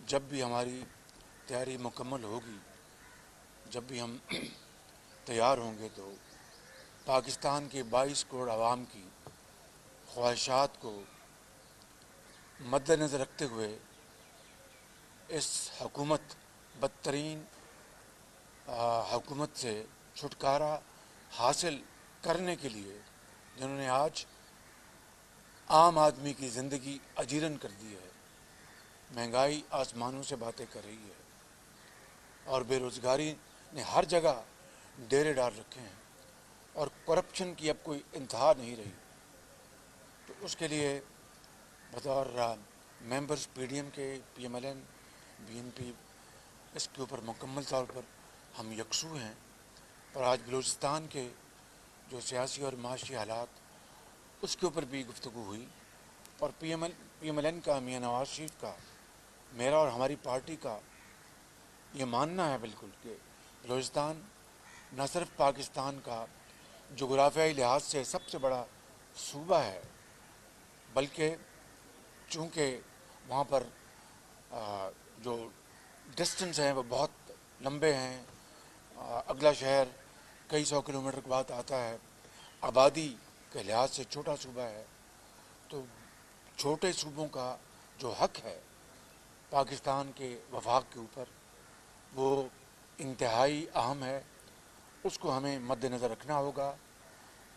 جب بھی ہماری تیاری مکمل ہوگی، جب بھی ہم تیار ہوں گے، تو پاکستان کے 22 کروڑ عوام کی خواہشات کو مد نظر رکھتے ہوئے اس حکومت، بدترین حکومت سے چھٹکارا حاصل کرنے کے لیے، جنہوں نے آج عام آدمی کی زندگی اجیرن کر دی ہے، مہنگائی آسمانوں سے باتیں کر رہی ہے، اور بے روزگاری نے ہر جگہ ڈیرے ڈال رکھے ہیں، اور کرپشن کی اب کوئی انتہا نہیں رہی، تو اس کے لیے بطور ممبرز پی ڈی ایم کے، P M L N, B N P, اس کے اوپر مکمل طور پر ہم یکسو ہیں۔ اور آج بلوچستان کے جو سیاسی اور معاشی حالات، اس کے اوپر بھی گفتگو ہوئی، اور پی ایم ایل این کا، میاں نواز شریف کا، میرا اور ہماری پارٹی کا یہ ماننا ہے بالکل کہ بلوچستان نہ صرف پاکستان کا جغرافیائی لحاظ سے سب سے بڑا صوبہ ہے، بلکہ چونکہ وہاں پر جو ڈسٹنس ہیں وہ بہت لمبے ہیں، اگلا شہر کئی سو کلومیٹر کے بعد آتا ہے، آبادی کے لحاظ سے چھوٹا صوبہ ہے، تو چھوٹے صوبوں کا جو حق ہے پاکستان کے وفاق کے اوپر، وہ انتہائی اہم ہے۔ اس کو ہمیں مد نظر رکھنا ہوگا،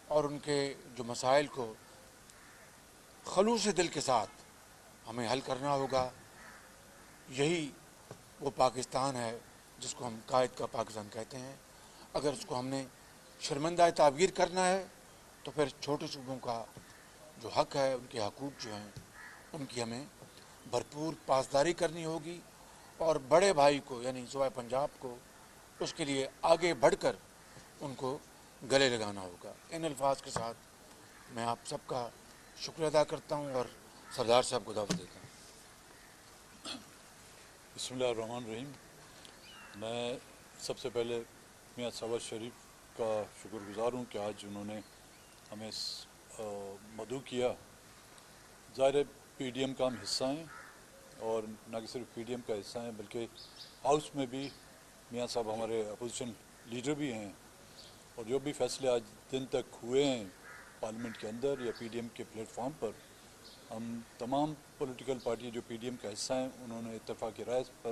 اور ان کے جو مسائل کو خلوص دل کے ساتھ ہمیں حل کرنا ہوگا۔ یہی وہ پاکستان ہے جس کو ہم قائد کا پاکستان کہتے ہیں۔ اگر اس کو ہم نے شرمندہ تعبیر کرنا ہے، تو پھر چھوٹے صوبوں کا جو حق ہے، ان کے حقوق جو ہیں، ان کی ہمیں بھرپور پاسداری کرنی ہوگی، اور بڑے بھائی کو یعنی صوبہ پنجاب کو اس کے لیے آگے بڑھ کر ان کو گلے لگانا ہوگا۔ ان الفاظ کے ساتھ میں آپ سب کا شکر ادا کرتا ہوں، اور سردار صاحب کو دعوت دیتا ہوں۔ بسم اللہ الرحمن الرحیم۔ میں سب سے پہلے میاں ساوت شریف کا شکر گزار ہوں کہ آج انہوں نے ہمیں مدعو کیا۔ ظاہر پی ڈی ایم کا ہم حصہ ہیں، اور نہ کہ صرف پی ڈی ایم کا حصہ ہیں بلکہ ہاؤس میں بھی میاں صاحب ہمارے اپوزیشن لیڈر بھی ہیں، اور جو بھی فیصلے آج دن تک ہوئے ہیں پارلیمنٹ کے اندر یا پی ڈی ایم کے پلیٹ فارم پر، ہم تمام پولیٹیکل پارٹی جو پی ڈی ایم کا حصہ ہیں انہوں نے اتفاق رائے پر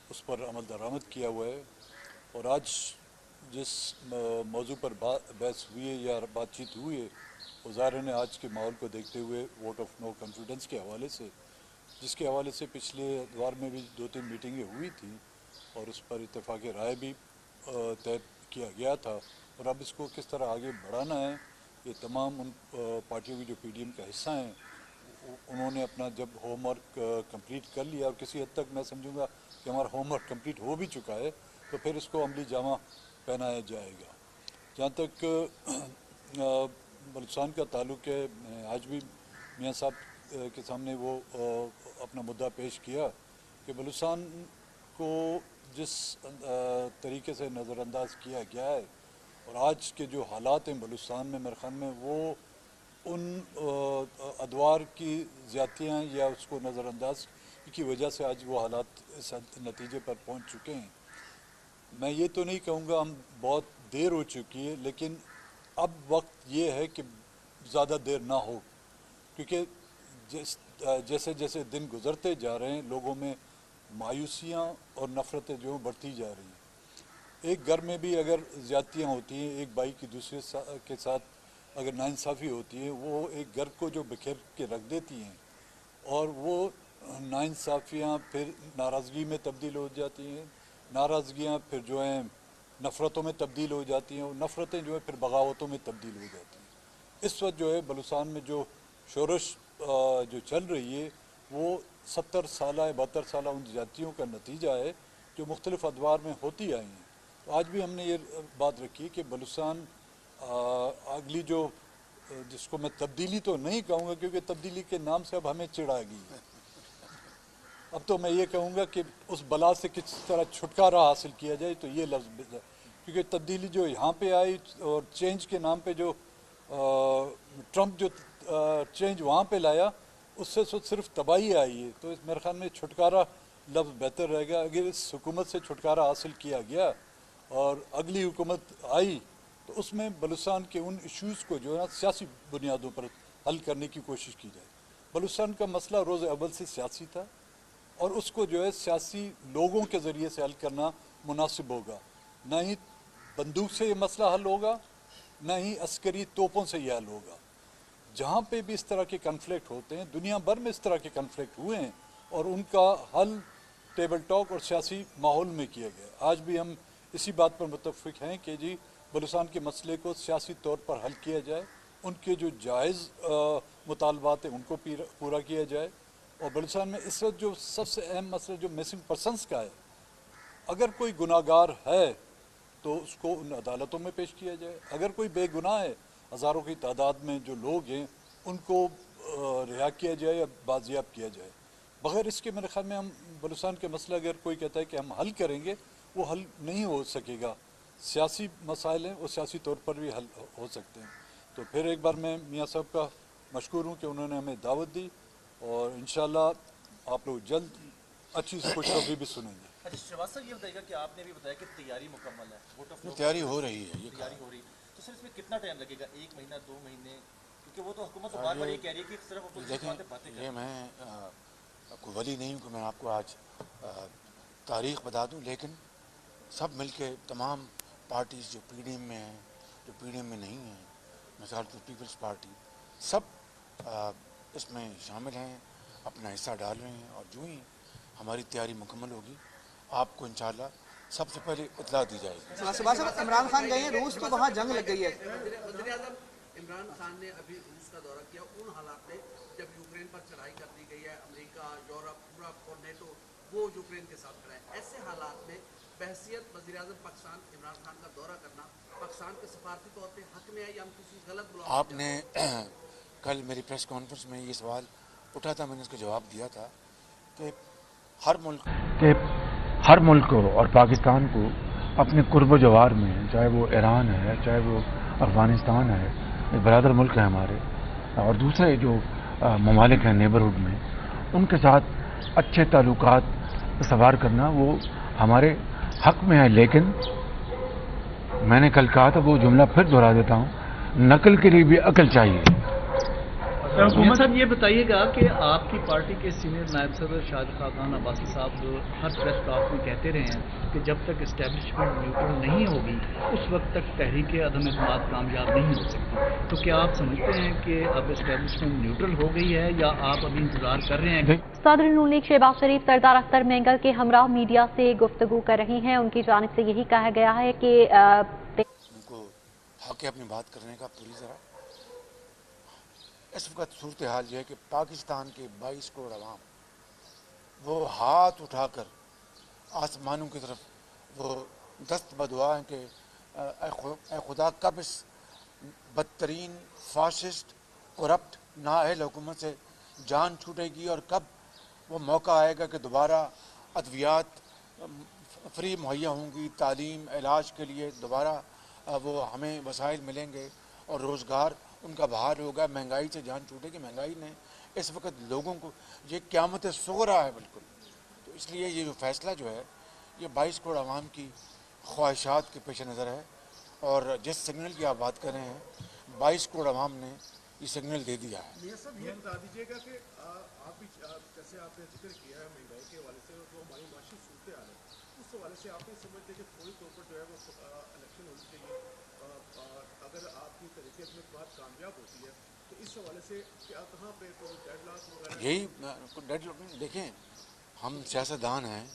اس پر عمل درآمد کیا ہوا ہے۔ اور آج جس موضوع پر بحث ہوئی ہے یا بات چیت ہوئی ہے، وہ ظاہر نے آج کے ماحول کو دیکھتے ہوئے ووٹ آف نو کانفیڈنس کے حوالے سے، جس کے حوالے سے پچھلے ادوار میں بھی 2-3 میٹنگیں ہوئی تھیں، اور اس پر اتفاق رائے بھی طے کیا گیا تھا، اور اب اس کو کس طرح آگے بڑھانا ہے، یہ تمام ان پارٹیوں کی جو پی ڈی ایم کا حصہ ہیں انہوں نے اپنا جب ہوم ورک کمپلیٹ کر لیا، اور کسی حد تک میں سمجھوں گا کہ ہمارا ہوم ورک کمپلیٹ ہو بھی چکا ہے، تو پھر اس کو عملی جامہ پہنایا جائے گا۔ جہاں تک بلوچستان کا تعلق ہے، میں آج بھی میاں صاحب کے سامنے وہ اپنا مدعا پیش کیا کہ بلوچستان کو جس طریقے سے نظر انداز کیا گیا ہے، اور آج کے جو حالات ہیں بلوچستان میں، میرے خیال میں وہ ان ادوار کی زیادتیاں یا اس کو نظر انداز کی وجہ سے آج وہ حالات اس نتیجے پر پہنچ چکے ہیں۔ میں یہ تو نہیں کہوں گا ہم بہت دیر ہو چکی ہے، لیکن اب وقت یہ ہے کہ زیادہ دیر نہ ہو، کیونکہ جیسے جیسے دن گزرتے جا رہے ہیں لوگوں میں مایوسیاں اور نفرتیں جو بڑھتی جا رہی ہیں۔ ایک گھر میں بھی اگر زیادتیاں ہوتی ہیں، ایک بھائی کی دوسرے کے ساتھ اگر ناانصافی ہوتی ہے، وہ ایک گھر کو جو بکھیر کے رکھ دیتی ہیں، اور وہ ناانصافیاں پھر ناراضگی میں تبدیل ہو جاتی ہیں، ناراضگیاں پھر جو ہیں نفرتوں میں تبدیل ہو جاتی ہیں، اور نفرتیں جو ہیں پھر بغاوتوں میں تبدیل ہو جاتی ہیں۔ اس وقت جو ہے بلوچستان میں جو شورش جو چل رہی ہے، وہ 70 سالہ 72 سالہ ان زیادتیوں کا نتیجہ ہے جو مختلف ادوار میں ہوتی آئی ہیں۔ تو آج بھی ہم نے یہ بات رکھی کہ بلوچستان اگلی جو جس کو میں تبدیلی تو نہیں کہوں گا، کیونکہ تبدیلی کے نام سے اب ہمیں چڑ آ گئی ہے، اب تو میں یہ کہوں گا کہ اس بلا سے کس طرح چھٹکارا حاصل کیا جائے، تو یہ لفظ ہے، کیونکہ تبدیلی جو یہاں پہ آئی اور چینج کے نام پہ جو ٹرمپ جو چینج وہاں پہ لایا، اس سے صرف تباہی آئی ہے۔ تو اس میرے خیال میں چھٹکارا لفظ بہتر رہے گا اگر اس حکومت سے چھٹکارا حاصل کیا گیا اور اگلی حکومت آئی تو اس میں بلوچستان کے ان ایشوز کو جو ہے نا سیاسی بنیادوں پر حل کرنے کی کوشش کی جائے. بلوچستان کا مسئلہ روز اول سے سیاسی تھا اور اس کو جو ہے سیاسی لوگوں کے ذریعے سے حل کرنا مناسب ہوگا. نہ ہی بندوق سے یہ مسئلہ حل ہوگا نہ ہی عسکری توپوں سے یہ حل ہوگا. جہاں پہ بھی اس طرح کے کنفلکٹ ہوتے ہیں, دنیا بھر میں اس طرح کے کنفلکٹ ہوئے ہیں اور ان کا حل ٹیبل ٹاک اور سیاسی ماحول میں کیا گیا. آج بھی ہم اسی بات پر متفق ہیں کہ جی بلوچستان کے مسئلے کو سیاسی طور پر حل کیا جائے, ان کے جو جائز مطالبات ہیں ان کو پورا کیا جائے. اور بلوچستان میں اس وقت جو سب سے اہم مسئلہ جو مسنگ پرسنس کا ہے, اگر کوئی گناہ گار ہے تو اس کو ان عدالتوں میں پیش کیا جائے, اگر کوئی بے گناہ ہے ہزاروں کی تعداد میں جو لوگ ہیں ان کو رہا کیا جائے یا بازیاب کیا جائے. بغیر اس کے میرے خیال میں ہم بلوچستان کے مسئلہ اگر کوئی کہتا ہے کہ ہم حل کریں گے وہ حل نہیں ہو سکے گا. سیاسی مسائل ہیں وہ سیاسی طور پر بھی حل ہو سکتے ہیں. تو پھر ایک بار میں میاں صاحب کا مشکور ہوں کہ انہوں نے ہمیں دعوت دی اور انشاءاللہ آپ لوگ جلد اچھی خوشخبری بھی سنیں گے. شہباز صاحب یہ بتائیے گا کہ آپ نے بھی بتایا کہ تیاری مکمل ہے, ووٹ آف تیاری ہو رہی ہے, یہ تیاری ہو رہی ہے, تو سر اس میں کتنا ٹائم لگے گا, 1 مہینہ 2 مہینے, کیونکہ وہ تو حکومت تو بار بار یہ کہہ رہی ہے کہ صرف دیکھیں باتیں یہ میں کوئی ولی نہیں ہوں کہ میں آپ کو آج تاریخ بتا دوں, لیکن سب مل کے تمام پارٹیز جو پی ڈی ایم میں ہیں, جو پی ڈی ایم میں نہیں ہیں, مثال تو پیپلز پارٹی, سب اس میں شامل ہیں, اپنا حصہ ڈال رہے ہیں. اور جو ہی ہماری تیاری مکمل ہوگی آپ کو انشاءاللہ سب سے پہلے اطلاع دی جائے گی. صبح صاحب عمران خان گئے ہیں روس, تو وہاں جنگ لگ گئی ہے. وزیر اعظم عمران خان نے ابھی روس کا دورہ کیا, ان حالات میں جب یوکرین پر چڑھائی کر دی گئی ہے, امریکہ, یورپ, پورا اور نیٹو وہ یوکرین کے ساتھ کھڑا ہے, ایسے حالات میں بحثیت وزیر اعظم پاکستان عمران خان کا دورہ کرنا پاکستان کے سفارتی طور پہ حق میں ہے یا ہم کسی غلط بلاک. آپ نے کل میری پریس کانفرنس میں یہ سوال اٹھا تھا, میں نے اس کا جواب دیا تھا کہ ہر ملک کو اور پاکستان کو اپنے قرب و جوار میں, چاہے وہ ایران ہے, چاہے وہ افغانستان ہے, ایک برادر ملک ہے ہمارے, اور دوسرے جو ممالک ہیں نیبرہڈ میں, ان کے ساتھ اچھے تعلقات استوار کرنا وہ ہمارے حق میں ہے. لیکن میں نے کل کہا تھا, وہ جملہ پھر دہرا دیتا ہوں, نقل کے لیے بھی عقل چاہیے. حکومت صاحب یہ بتائیے گا کہ آپ کی پارٹی کے سینئر نائب صدر شاہد خاقان عباسی صاحب ہر پریس کانفرنس میں کہتے رہے ہیں کہ جب تک اسٹیبلشمنٹ نیوٹرل نہیں ہوگی اس وقت تک تحریک عدم اعتماد کامیاب نہیں ہو سکتی. تو کیا آپ سمجھتے ہیں کہ اب اسٹیبلشمنٹ نیوٹرل ہو گئی ہے یا آپ ابھی انتظار کر رہے ہیں؟ صدر نون لیگ شہباز شریف سردار اختر مینگل کے ہمراہ میڈیا سے گفتگو کر رہی ہیں. ان کی جانب سے یہی کہا گیا ہے کہ ان کو حق ہے اپنی بات کرنے کا پوری طرح. اس وقت صورتحال یہ ہے کہ پاکستان کے 22 کروڑ عوام وہ ہاتھ اٹھا کر آسمانوں کی طرف وہ دست بدعا ہیں کہ اے خدا کب اس بدترین فاشسٹ کرپٹ نااہل حکومت سے جان چھوٹے گی, اور کب وہ موقع آئے گا کہ دوبارہ ادویات فری مہیا ہوں گی, تعلیم علاج کے لیے دوبارہ وہ ہمیں وسائل ملیں گے اور روزگار ان کا بحال ہوگا. مہنگائی سے جان چھوٹے گی. مہنگائی نے اس وقت لوگوں کو, یہ قیامت صغریٰ ہے بالکل. تو اس لیے یہ جو فیصلہ جو ہے یہ 22 کروڑ عوام کی خواہشات کے پیش نظر ہے, اور جس سگنل کی آپ بات کر رہے ہیں 22 کروڑ عوام نے یہ سگنل دے دیا ہے. یہ بتا دیجیے گا کہ آپ جیسے آپ نے ذکر کیا ہے مہنگائی کے حوالے سے, جو ہماری معاشی صورتحال ہے اس حوالے سے آپ نہیں سمجھتے کہ فوری طور پر جو ہے وہ الیکشن ہونی چاہیے, اگر آپ کی طریقے میں بات کامیاب ہوتی ہے تو اس حوالے سے کیا کہاں پہ کوئی ڈیڈ لاک وغیرہ؟ یہی ڈیڈ لاک, دیکھیں ہم سیاستدان ہیں,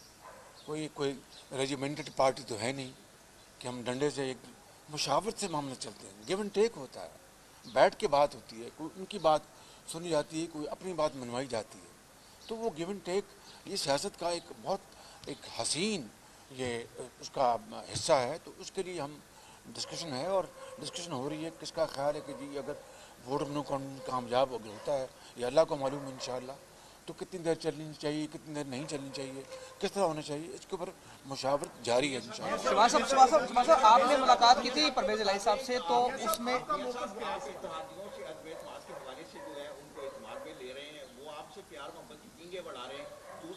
کوئی ریجیمنٹڈ پارٹی تو ہے نہیں کہ ہم ڈنڈے سے, ایک مشاورت سے معاملے چلتے ہیں, گیو اینڈ ٹیک ہوتا ہے, بیٹھ کے بات ہوتی ہے, کوئی ان کی بات سنی جاتی ہے, کوئی اپنی بات منوائی جاتی ہے. تو وہ گیو اینڈ ٹیک یہ سیاست کا ایک بہت ایک حسین یہ اس کا حصہ ہے. تو اس کے لیے ہم ڈسکشن ہے, اور ڈسکشن ہو رہی ہے. کس کا خیال ہے کہ جی اگر ووٹ آف نو کامیاب ہوتا ہے, یہ اللہ کو معلوم ہے انشاءاللہ, تو کتنی دیر چلنی چاہیے, کتنی دیر نہیں چلنی چاہیے, کس طرح ہونا چاہیے, اس کے اوپر مشاورت جاری ہے انشاءاللہ. شہباز صاحب آپ نے ملاقات کی تھی پرویز الہی صاحب سے, تو اس میں جو ہے ان کو اعتماد میں لے رہے ہیں, وہ آپ سے پیار محبت کی پینگیں بڑھا رہے ہیں,